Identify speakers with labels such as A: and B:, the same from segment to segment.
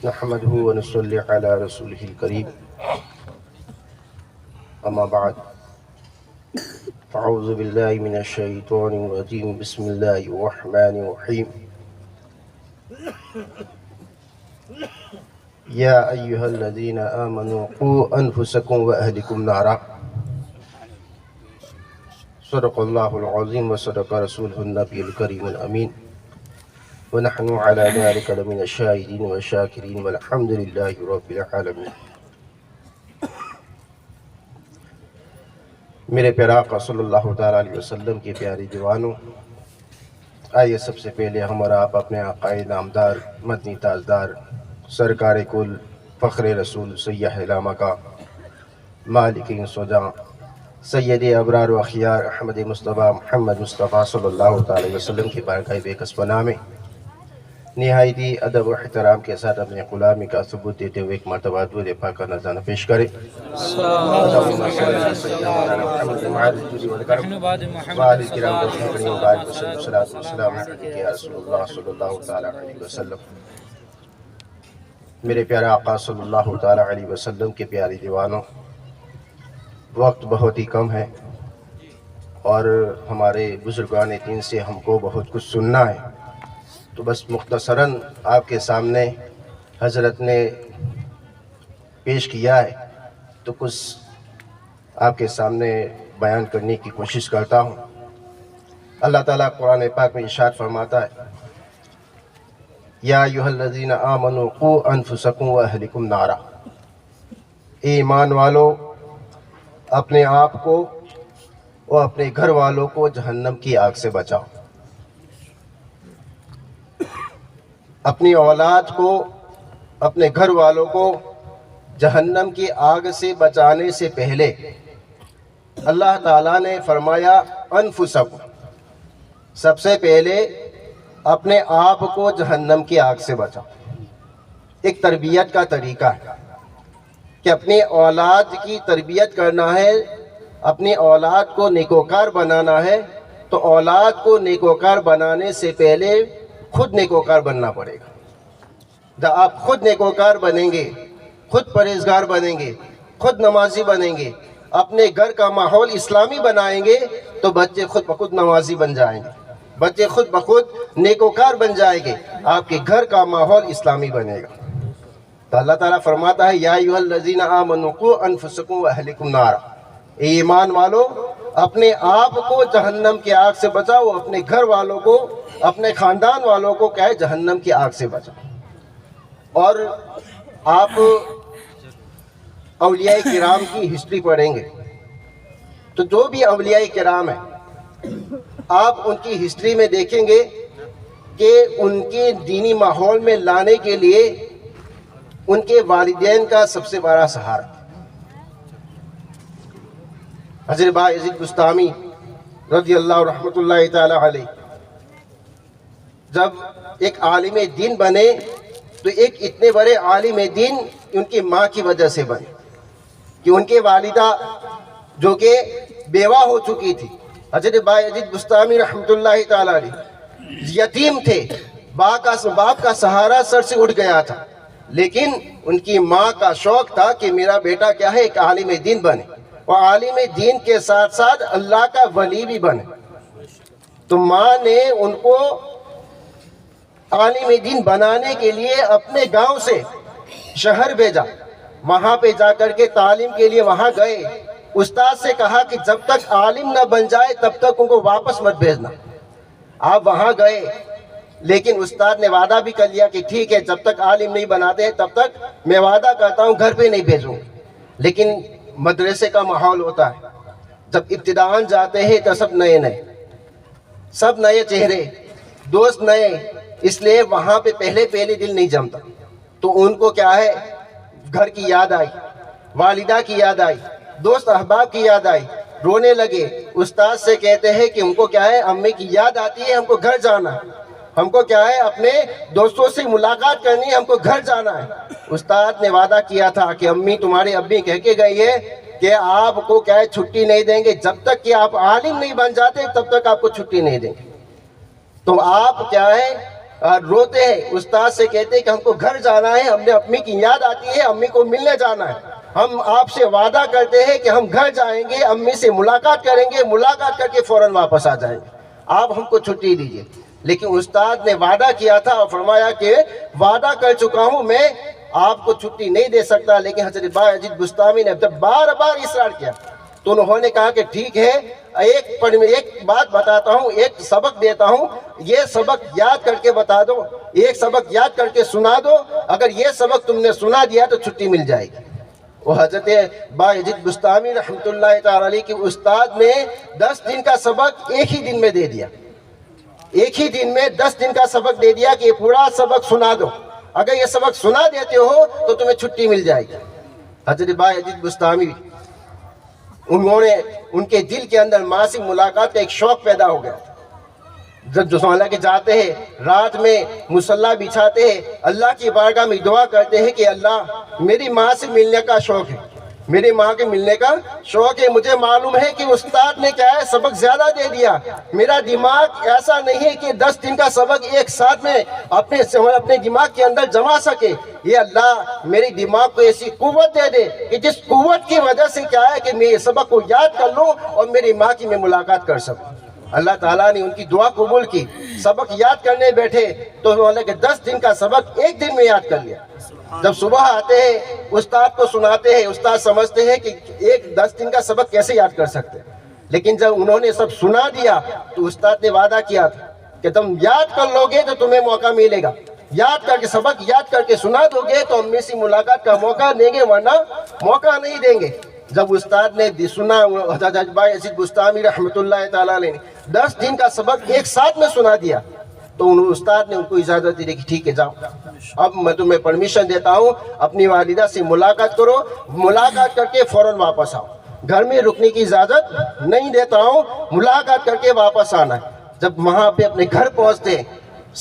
A: نحمده ونصلي على رسوله الكريم أما بعد فأعوذ بالله من الشيطان الرجيم بسم الله الرحمن الرحيم يا أيها الذين آمنوا قوا أنفسكم وأهلكم نارا صدق الله العظيم وصدق رسوله النبي الكريم الأمين ونحن على ذلك لمن الشاهدين والشاكرين والحمد لله رب العالمين۔ میرے پیارے آقا صلی اللہ تعالیٰ علیہ وسلم کی پیاری دیوانوں، آئیے سب سے پہلے ہمارا آپ اپنے آقائے نامدار مدنی تاجدار سرکار کل فخر رسول سیاح علامہ کا مالک سوجاں سید ابرار و اخیار احمد مصطفیٰ محمد مصطفیٰ صلی اللہ تعالیٰ علیہ وسلم کی بارگاہ بے کس پناہ میں نہایتی ادب و احترام کے ساتھ اپنے غلامی کا ثبوت دیتے ہوئے ایک مرتبہ درود پاک کا نذرانہ پیش کریں۔ اللہم صل علی سیدنا محمد وآل کرام و بارک وسلم صلاۃ و سلام علیک یا رسول اللہ صلی اللہ تعالیٰ علیہ وسلم۔ میرے پیارے آقا صلی اللہ تعالیٰ علیہ وسلم کے پیاری دیوانوں، وقت بہت ہی کم ہے اور ہمارے بزرگان دین سے ہم کو بہت کچھ سننا ہے، تو بس مختصراً آپ کے سامنے حضرت نے پیش کیا ہے تو کچھ آپ کے سامنے بیان کرنے کی کوشش کرتا ہوں۔ اللہ تعالیٰ قرآن پاک میں ارشاد فرماتا ہے، یا ایھا الذین آمنوا قوا انفسکم واہلکم نارا، ایمان والو اپنے آپ کو اور اپنے گھر والوں کو جہنم کی آگ سے بچاؤ۔ اپنی اولاد کو، اپنے گھر والوں کو جہنم کی آگ سے بچانے سے پہلے اللہ تعالیٰ نے فرمایا انفسکم، سب سے پہلے اپنے آپ کو جہنم کی آگ سے بچاؤ۔ ایک تربیت کا طریقہ ہے کہ اپنی اولاد کی تربیت کرنا ہے، اپنی اولاد کو نیکوکار بنانا ہے، تو اولاد کو نیکوکار بنانے سے پہلے خود نیکوکار بننا پڑے گا۔ جب آپ خود نیکوکار بنیں گے، خود پرہیزگار بنیں گے، خود نمازی بنیں گے، اپنے گھر کا ماحول اسلامی بنائیں گے تو بچے خود بخود نمازی بن جائیں گے، بچے خود بخود نیکوکار بن جائیں گے، آپ کے گھر کا ماحول اسلامی بنے گا۔ تو اللہ تعالیٰ فرماتا ہے یا ایھا الذین آمنوا قوا انفسکم واہلکم نارا، ایمان والو اپنے آپ کو جہنم کی آگ سے بچاؤ، اپنے گھر والوں کو، اپنے خاندان والوں کو کیا ہے جہنم کی آگ سے بچاؤ۔ اور آپ اولیاء کرام کی ہسٹری پڑھیں گے تو جو بھی اولیاء کرام ہیں آپ ان کی ہسٹری میں دیکھیں گے کہ ان کے دینی ماحول میں لانے کے لیے ان کے والدین کا سب سے بڑا سہارا۔ حضرت با یزید بسطامی رضی اللہ رحمۃ اللہ تعالی علیہ جب ایک عالم دین بنے تو ایک اتنے بڑے عالم دین ان کی ماں کی وجہ سے بنے کہ ان کے والدہ جو کہ بیوہ ہو چکی تھی، حضرت با یزید بسطامی رحمۃ اللہ تعالی علیہ یتیم تھے، باپ کا سہارا سر سے اٹھ گیا تھا، لیکن ان کی ماں کا شوق تھا کہ میرا بیٹا کیا ہے ایک عالم دین بنے، اور عالم دین کے ساتھ ساتھ اللہ کا ولی بھی بنے۔ تو ماں نے ان کو عالم دین بنانے کے لیے اپنے گاؤں سے شہر بھیجا، وہاں پہ جا کر کے تعلیم کے لیے وہاں گئے، استاد سے کہا کہ جب تک عالم نہ بن جائے تب تک ان کو واپس مت بھیجنا۔ آپ وہاں گئے، لیکن استاد نے وعدہ بھی کر لیا کہ ٹھیک ہے جب تک عالم نہیں بناتے تب تک میں وعدہ کرتا ہوں گھر پہ نہیں بھیجوں۔ لیکن مدرسے کا ماحول ہوتا ہے، جب ابتداءً جاتے ہیں تو سب نئے چہرے، دوست نئے، اس لیے وہاں پہ پہلے دل نہیں جمتا، تو ان کو کیا ہے گھر کی یاد آئی، والدہ کی یاد آئی، دوست احباب کی یاد آئی، رونے لگے۔ استاد سے کہتے ہیں کہ ہم کو کیا ہے امی کی یاد آتی ہے، ہم کو گھر جانا ہے، ہم کو کیا ہے اپنے دوستوں سے ملاقات کرنی ہے، ہم کو گھر جانا ہے۔ استاد نے وعدہ کیا تھا کہ امی تمہاری ابی کہہ کے گئی ہے کہ آپ کو کیا ہے چھٹی نہیں دیں گے، جب تک کہ آپ عالم نہیں بن جاتے تب تک آپ کو چھٹی نہیں دیں گے۔ تو آپ کیا ہے روتے ہیں، استاد سے کہتے ہیں کہ ہم کو گھر جانا ہے، ہم نے امی کی یاد آتی ہے، امی کو ملنے جانا ہے، ہم آپ سے وعدہ کرتے ہیں کہ ہم گھر جائیں گے، امی سے ملاقات کریں گے، ملاقات کر کے فوراً واپس آ جائیں گے، آپ ہم کو چھٹی دیجیے۔ لیکن استاد نے وعدہ کیا تھا اور فرمایا کہ وعدہ کر چکا ہوں میں، آپ کو چھٹی نہیں دے سکتا۔ لیکن حضرت بایزید بسطامی نے جب بار بار اصرار کیا تو انہوں نے کہا کہ ٹھیک ہے، ایک بات بتاتا ہوں، ایک سبق دیتا ہوں، یہ سبق یاد کر کے بتا دو، ایک سبق یاد کر کے سنا دو، اگر یہ سبق تم نے سنا دیا تو چھٹی مل جائے گی۔ وہ حضرت بایزید بسطامی رحمۃ اللہ تعالی علیہ کے استاد نے 10 دن کا سبق ایک ہی دن میں دے دیا، ایک ہی دن میں 10 دن کا سبق دے دیا کہ یہ پورا سبق سنا دو، اگر یہ سبق سنا دیتے ہو تو تمہیں چھٹی مل جائے گی۔ حضرت بایزید بسطامی انہوں نے، ان کے دل کے اندر ماں سے ملاقات کا ایک شوق پیدا ہو گیا۔ جب جو اللہ کے جاتے ہیں، رات میں مصلی بچھاتے ہیں، اللہ کی بارگاہ میں دعا کرتے ہیں کہ اللہ میری ماں سے ملنے کا شوق ہے، میری ماں کے ملنے کا شوق ہے، مجھے معلوم ہے کہ استاد نے کیا ہے سبق زیادہ دے دیا، میرا دماغ ایسا نہیں ہے کہ 10 دن کا سبق ایک ساتھ میں اپنے دماغ کے اندر جما سکے، یہ اللہ میری دماغ کو ایسی قوت دے دے کہ جس قوت کی وجہ سے کیا ہے کہ میں یہ سبق کو یاد کر لوں اور میری ماں کی میں ملاقات کر سکوں۔ اللہ تعالیٰ نے ان کی دعا قبول کی، سبق یاد کرنے بیٹھے تو انہوں نے کہ 10 دن کا سبق ایک دن میں یاد کر لیا۔ جب صبح آتے ہیں استاد کو سناتے ہیں، استاد سمجھتے ہیں کہ 10 دن کا سبق کیسے یاد کر سکتے ہیں، لیکن جب انہوں نے سب سنا دیا تو استاد نے وعدہ کیا تھا کہ تم یاد کر لو گے تو تمہیں موقع ملے گا، یاد کر کے سبق یاد کر کے سنا دو گے تو امی سے ملاقات کا موقع دیں گے، ورنہ موقع نہیں دیں گے۔ جب استاد نے سنا، حضرت بایزید بسطامی رحمۃ اللہ تعالیٰ علیہ نے 10 دن کا سبق ایک ساتھ میں سنا دیا تو استاد نے ان کو اجازت دی کہ ٹھیک ہے جاؤ، اب میں تمہیں پرمیشن دیتا ہوں، اپنی والدہ سے ملاقات کرو، ملاقات کر کے فوراً واپس آؤ، گھر میں رکنے کی اجازت نہیں دیتا ہوں، ملاقات کر کے واپس آنا ہے۔ جب وہاں پہ اپنے گھر پہنچتے ہیں،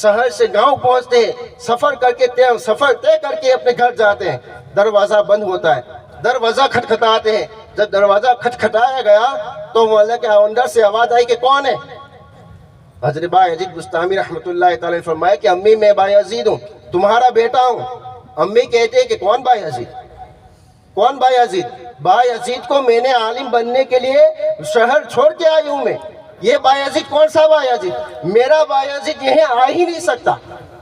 A: شہر سے گاؤں پہنچتے ہیں، سفر طے کر کے اپنے گھر جاتے ہیں، دروازہ بند ہوتا ہے، دروازہ کھٹکھٹاتے ہیں، جب دروازہ کھٹکھٹایا گیا تو مولا کے اندر سے آواز آئی کہ کون ہے؟ حضرت بایزید بسطامی رحمۃ اللہ تعالی نے فرمایا کہ امی میں بایزید ہوں، تمہارا بیٹا ہوں۔ امی کہتے ہیں کہ کون بایزید؟ کون بایزید؟ بایزید کو میں نے عالم بننے کے لیے شہر چھوڑ کے آئی ہوں میں، یہ بایزید کون سا بایزید؟ میرا بایزید یہاں آ ہی نہیں سکتا،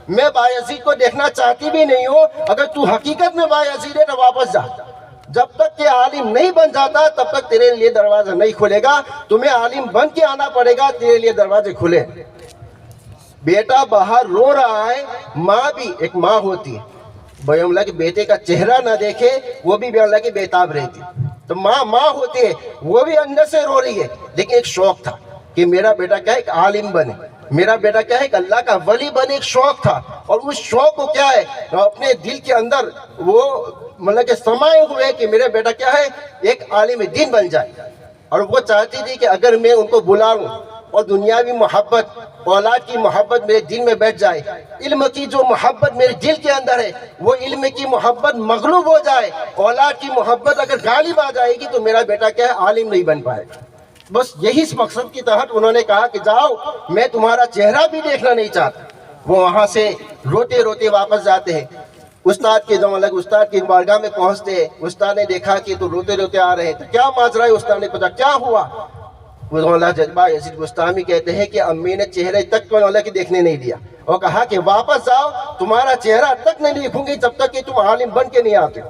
A: میں بایزید کو دیکھنا چاہتی بھی نہیں ہوں، اگر تو حقیقت میں بایزید ہے تو واپس جا، جب تک کہ عالم نہیں بن جاتا تب تک تیرے لیے دروازہ نہیں کھلے گا، تمہیں عالم بن کے آنا پڑے گا تیرے لیے دروازے کھلے۔ بیٹا باہر رو رہا ہے، ماں بھی ایک ماں ہوتی ہے، بھائی اللہ کے بیٹے کا چہرہ نہ دیکھے وہ بھی اللہ کی بےتاب رہتی، تو ماں ہوتی ہے، وہ بھی اندر سے رو رہی ہے، لیکن ایک شوق تھا کہ میرا بیٹا کیا ہے ایک عالم بنے، میرا بیٹا کیا ہے کہ اللہ کا ولی بنے، ایک شوق تھا، اور اس شوق کو کیا ہے اپنے دل کے اندر وہ مطلب کہ سمائے ہوئے کہ میرا بیٹا کیا ہے ایک عالم دین بن جائے، اور وہ چاہتی تھی کہ اگر میں ان کو بلا لوں اور دنیاوی محبت، اولاد کی محبت میرے دل میں بیٹھ جائے، علم کی جو محبت میرے دل کے اندر ہے وہ علم کی محبت مغلوب ہو جائے، اولاد کی محبت اگر غالب آ جائے گی تو میرا بیٹا کیا ہے عالم نہیں بن پائے گا۔ بس یہی مقصد کی تحت انہوں نے کہا کہ جاؤ، میں تمہارا چہرہ بھی دیکھنا نہیں چاہتا۔ وہ وہاں سے روتے روتے واپس جاتے ہیں، استاد کی بارگاہ میں پہنچتے ہیں، استاد نے دیکھا کہ تو روتے روتے آ رہے ہیں، تو کیا ماجرا ہے؟ استاد نے پوچھا کیا ہوا؟ بایزید بسطامی کہتے ہیں کہ امی نے چہرے تک کو اللہ کی دیکھنے نہیں دیا، اور کہا کہ واپس جاؤ، تمہارا چہرہ تک نہیں دیکھوں گی جب تک کہ تم عالم بن کے نہیں آتے۔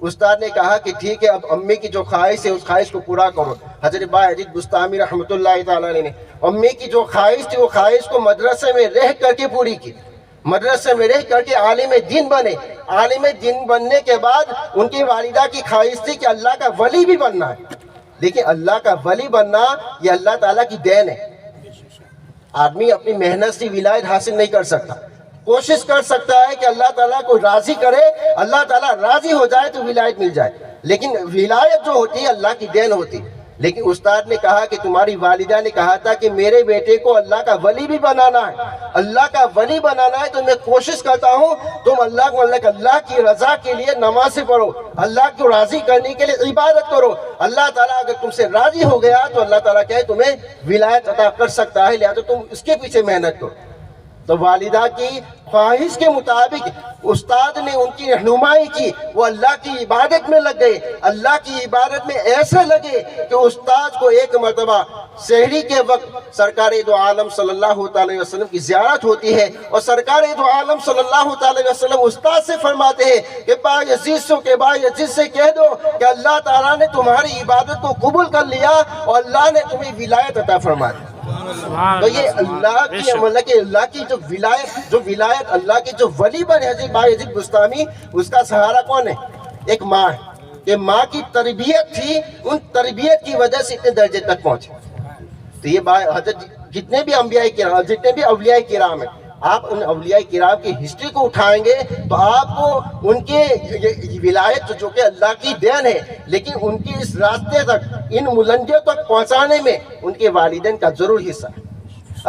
A: استاد نے کہا کہ ٹھیک ہے، اب امی کی جو خواہش ہے اس خواہش کو پورا کرو۔ حضرت بایزید بسطامی رحمۃ اللہ تعالیٰ نے امی کی جو خواہش تھی وہ خواہش کو مدرسے میں رہ کر کے پوری کی، مدرسے میں رہ کر کے عالم دین بنے۔ عالم دین بننے کے بعد ان کی والدہ کی خواہش تھی کہ اللہ کا ولی بھی بننا ہے، لیکن اللہ کا ولی بننا یہ اللہ تعالیٰ کی دین ہے، آدمی اپنی محنت سے ولایت حاصل نہیں کر سکتا، کوشش کر سکتا ہے کہ اللہ تعالیٰ کو راضی کرے، اللہ تعالیٰ راضی ہو جائے تو ولایت مل جائے، لیکن ولایت جو ہوتی ہے اللہ کی دین ہوتی۔ لیکن استاد نے کہا کہ تمہاری والدہ نے کہا تھا کہ میرے بیٹے کو اللہ کا ولی بھی بنانا ہے، اللہ کا ولی بنانا ہے، تو میں کوشش کرتا ہوں تم اللہ کی رضا کے لیے نمازیں پڑھو، اللہ کو راضی کرنے کے لیے عبادت کرو، اللہ تعالیٰ اگر تم سے راضی ہو گیا تو اللہ تعالیٰ کہے تمہیں ولایت عطا کر سکتا ہے، لہذا تم اس کے پیچھے محنت کرو۔ تو والدہ کی خواہش کے مطابق استاد نے ان کی رہنمائی کی، وہ اللہ کی عبادت میں لگ گئے، اللہ کی عبادت میں ایسے لگے کہ استاد کو ایک مرتبہ سحری کے وقت سرکار دو عالم صلی اللہ تعالی وسلم کی زیارت ہوتی ہے، اور سرکار دو عالم صلی اللہ تعالی وسلم استاد سے فرماتے ہیں کہ با یزید سے کہہ دو کہ اللہ تعالیٰ نے تمہاری عبادت کو قبول کر لیا اور اللہ نے تمہیں ولایت عطا فرما دی۔ تو یہ اللہ کی عمل ہے کہ اللہ کی جو ولایت اللہ کے جو ولی بنے حضرت با یزید بستامی، اس کا سہارا کون ہے؟ ایک ماں ہے، کہ ماں کی تربیت تھی، ان تربیت کی وجہ سے اتنے درجے تک پہنچے۔ تو یہ حضرت جتنے بھی اولیاء کرام ہیں، آپ ان اولیاء کرام کی ہسٹری کو اٹھائیں گے تو آپ کو ان کے ولایت جو کہ اللہ کی دین ہے، لیکن ان کی اس راستے تک، ان ملنجوں تک پہنچانے میں ان کے والدین کا ضرور حصہ ہے۔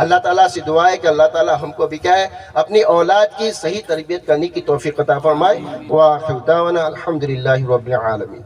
A: اللہ تعالیٰ سے دعا ہے کہ اللہ تعالیٰ ہم کو بھی کیا ہے اپنی اولاد کی صحیح تربیت کرنے کی توفیق عطا فرمائے۔ وآخر دعوانا الحمدللہ رب العالمین۔